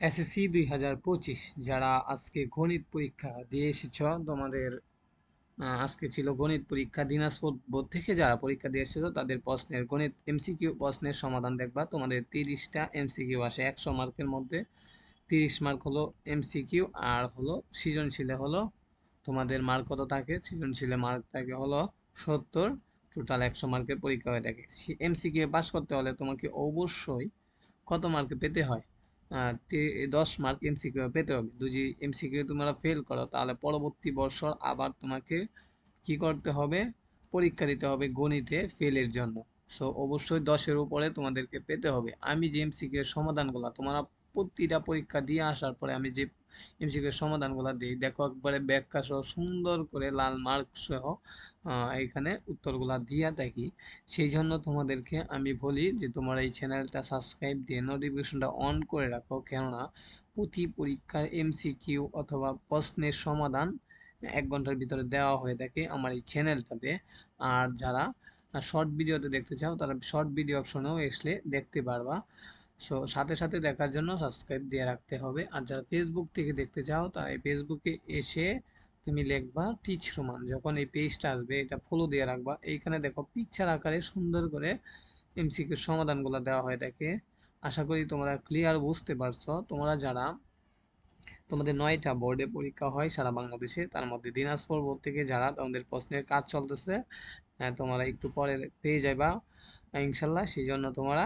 SSC 2025 যারা আজকে গণিত পরীক্ষা দিয়ে এসেছ, তোমাদের আজকে ছিল গণিত পরীক্ষা। দিনাজপুর বোর্ড থেকে যারা পরীক্ষা দিয়ে এসেছো তাদের প্রশ্নের গণিত এমসিকিউ প্রশ্নের সমাধান দেখবা। তোমাদের 30টা এমসিকিউ আসে 100 মার্কের মধ্যে। 30 মার্ক হলো এমসিকিউ, আর হলো সৃজনশীলে হলো তোমাদের মার্ক কত থাকে? সৃজনশীলে মার্ক থাকে হলো 70। টোটাল 100 মার্কের পরীক্ষা হয়ে থাকে। এমসিকিউ পাস করতে হলে তোমাকে অবশ্যই কত মার্কে পেতে হয়? 10 মার্ক এমসিকিউ পেতে হবে। যদি এমসিকিউ তোমরা ফেল করো তাহলে পরবর্তী বছর আবার তোমাকে কি করতে হবে? পরীক্ষা দিতে হবে গণিতে ফেলের জন্য। সো অবশ্যই 10-এর উপরে তোমাদেরকে পেতে হবে। আমি যে এমসিকিউ এর সমাধানগুলো তোমরা প্রতিটা পরীক্ষা দিয়ে আসার পরে আমি যে এমসিকিউ এর সমাধানগুলো দিই, দেখো একবারে ব্যাখ্যা সহ সুন্দর করে লাল মার্ক সহ এখানে উত্তরগুলা দিয়া থাকি। সেই জন্য তোমাদেরকে আমি বলি যে তোমরা এই চ্যানেলটা সাবস্ক্রাইব দিয়ে নোটিফিকেশনটা অন করে রাখো, কেননা প্রতি পরীক্ষার এমসিকিউ অথবা প্রশ্নের সমাধান 1 ঘন্টার ভিতরে দেওয়া হয়ে থাকে আমার এই চ্যানেলটাতে। আর যারা শর্ট ভিডিওতে দেখতে চাও তারা শর্ট ভিডিও অপশনেও এসলে দেখতে পারবা। সো সাথে সাথে দেখার জন্য সাবস্ক্রাইব দিয়ে রাখতে হবে। আর যারা ফেসবুক থেকে দেখতে চাও তারা এই ফেসবুকে এসে তুমি লিখবা টিচ রোমান। যখন এই পেজটা আসবে এটা ফলো দিয়ে রাখবা। এইখানে দেখো পিকচার আকারে সুন্দর করে এমসিকিউ সমাধানগুলো দেওয়া হয়ে থাকে। আশা করি তোমরা ক্লিয়ার বুঝতে পারছো। তোমরা যারা তোমাদের 9টা বোর্ডে পরীক্ষা হয় সারা বাংলাদেশে, তার মধ্যে দিনাজপুর বোর্ড থেকে যারা তোমাদের প্রশ্নের কাজ চলতেছে, তোমরা একটু পরে পেয়ে যাবা ইনশাল্লাহ। সেই জন্য তোমরা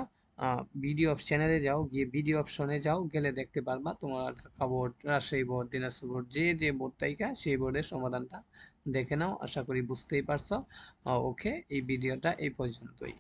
ভিডিও চ্যানেলে যাও, গিয়ে ভিডিও অপশনে যাও, গেলে দেখতে পারবা তোমরা Dhaka board, Rajshahi board, Dinajpur board, যে যে বোর্ড তাইকা সেই বোর্ডের সমাধানটা দেখে নাও। আশা করি বুঝতেই পারছো। ওকে, এই ভিডিওটা এই পর্যন্তই।